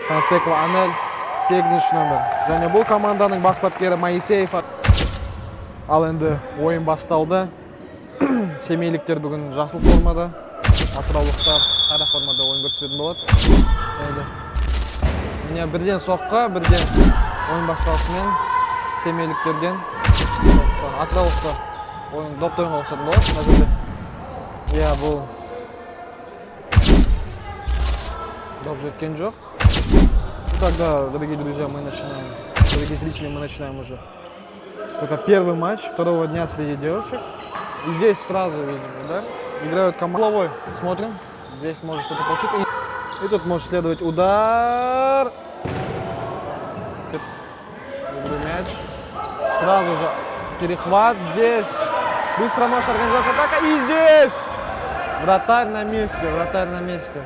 Kanatbekova Anel 8 номер. Және бұл команданың бас бапкері Моисеев. Ал енді ойын басталды. Семейліктер бүгін жасыл формада, атыраулықтар қара формада ойын көрсететін болады. Міне бірден соққа, бірден ойын басталысымен семейліктерден атыраулықтар допты ойынға қосатын болады. Иә, бұл доп жеткен жоқ. Тогда, дорогие друзья, дорогие зрители, мы начинаем уже. Это первый матч второго дня среди девушек. И здесь сразу видим, да? Играют головой. Смотрим. Здесь может что-то получиться. И тут может следовать удар. Мяч. Сразу же перехват здесь. Быстро может организоваться атака. И здесь вратарь на месте. Вратарь на месте.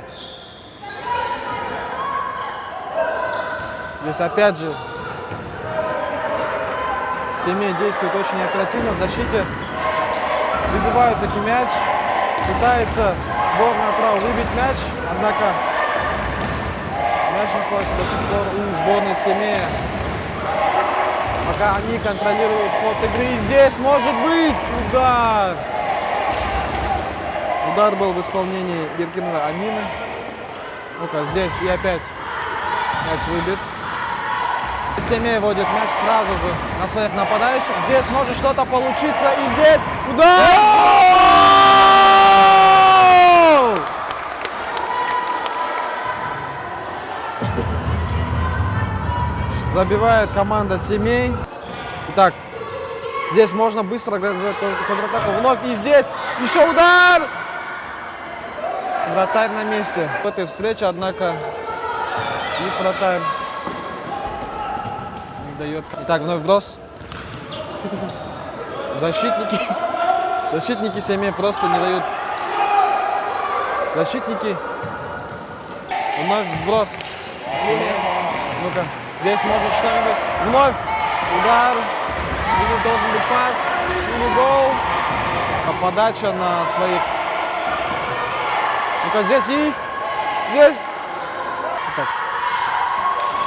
Здесь опять же Семей действует очень оперативно в защите. Выбивают таки мяч. Пытается сборная Атырау выбить мяч. Однако мяч находится до сих пор у сборной Семея. Пока они контролируют ход игры. И здесь может быть удар. Удар был в исполнении Геркинова Амины. Ну-ка, здесь и опять мяч выбит. Семей вводит мяч сразу же на своих нападающих. Здесь может что-то получиться. И здесь удар! Забивает команда Семей. Итак, здесь можно быстро организовать контратаку. Вновь и здесь еще удар! Вратарь на месте. В этой встрече, однако, и вратарь дает. Итак, вновь вброс. Защитники Семей просто не дают. Защитники. Вновь вброс. Ну-ка, здесь может что-нибудь. Вновь удар. Или должен быть пас. Или гол. Подача на своих. Ну-ка, здесь и здесь. Так.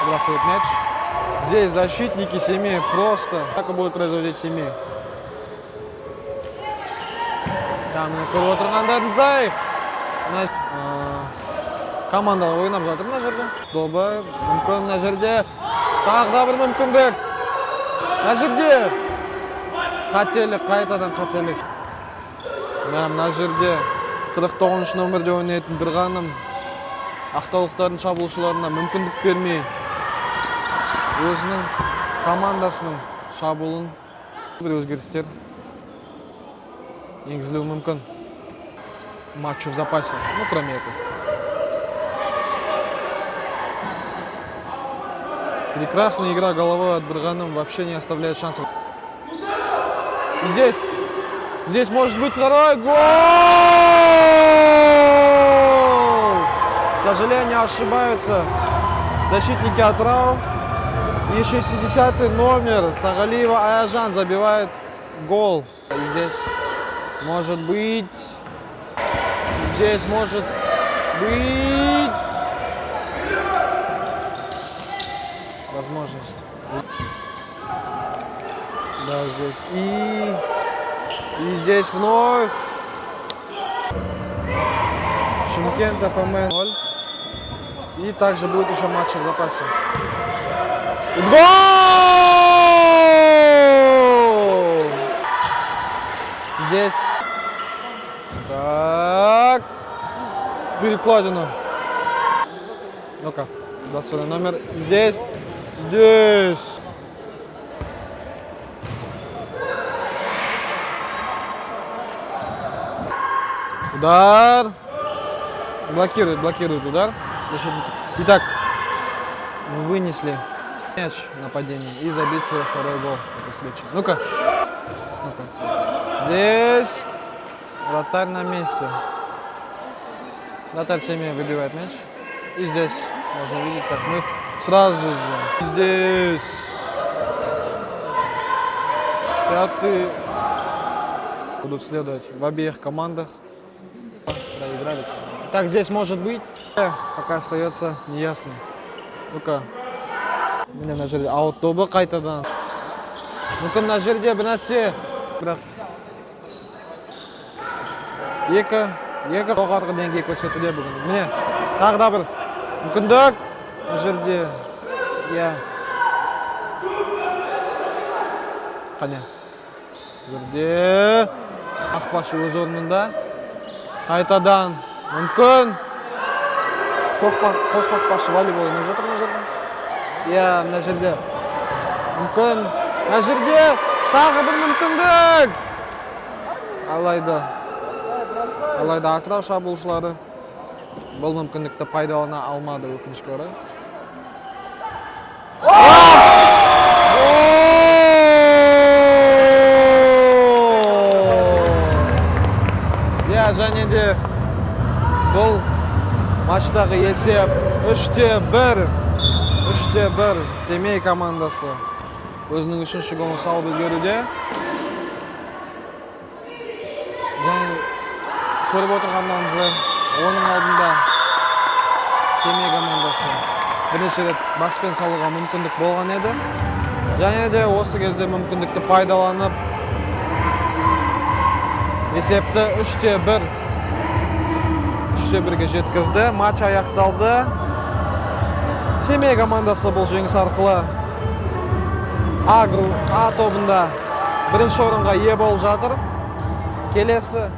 Бросает мяч. Здесь защитники Семей просто. Как будет производить Семей? Там көріп отырғандарыңыздай команда ойнап жатыр мына жерде. Добы мүмкін мына жерде. Тағы да бір мүмкіндік. Мына жерде қателік, қайтадан қателік. Мына жерде 49 номерде ойнайтын бір ғаным ақтаулықтардың шабуылшыларына мүмкіндік бермей өзінің командасының шабуылын бір өзгерістер енгізілуі мүмкін. Матчу в запасе, ну кроме этого. Прекрасная игра головой от Бырганым вообще не оставляет шансов. И здесь может быть второй гол! К сожалению, ошибаются защитники Атырау. И 60-й номер Сагалиева Аяжан забивает гол. И здесь может быть. Здесь может быть. Возможность. Да, здесь. И здесь вновь. Шымкент ФМ 0. И также будет еще матч в запасе. Гол! Здесь. Так. Перекладина. Ну-ка. 20 номер. Здесь. Удар. Блокирует удар. Итак. Мы вынесли мяч нападение и забить свой второй гол в этой встрече. Ну-ка. Здесь вратарь на месте. Вратарь Семей выбивает мяч. И здесь можно видеть, как мы сразу же. Здесь пятый. Будут следовать в обеих командах. Проигрались. Так, здесь может быть. Пока остается неясно. Лука. Міне мына жерде аут добы қайтадан. Мүмкін мына жерде бір нәрсе. Бірақ екі жоғарғы деңгей көрсетуде бүгін. Міне, тағы да бір мүмкіндік. Мына жерде. Иә. Қане. Жерде қақпашы өз орнында. Қайтадан мүмкін. Қос қақпашы волейбол ойнап жатыр мына жерде. Иә, мына жерде. Мүмкін. Мына жерде тағы бір мүмкіндік. Алайда Атырау шабуылшылары бұл мүмкіндікті пайдалана алмады өкінішке орай. Иә, және де бұл матчтағы есеп 3-1. Семей командасы өзінің үшінші голын салып үлгеруде. Және көріп отырғандарыңыздай, оның алдында Семей командасы бірнеше рет баспен салуға мүмкіндік болған еді. Және де осы кезде мүмкіндікті пайдаланып, есепті 3-1-ге жеткізді. Матч аяқталды. Семей командасы бұл жеңіс арқылы А тобында бірінші орынға ие болып жатыр. Келесі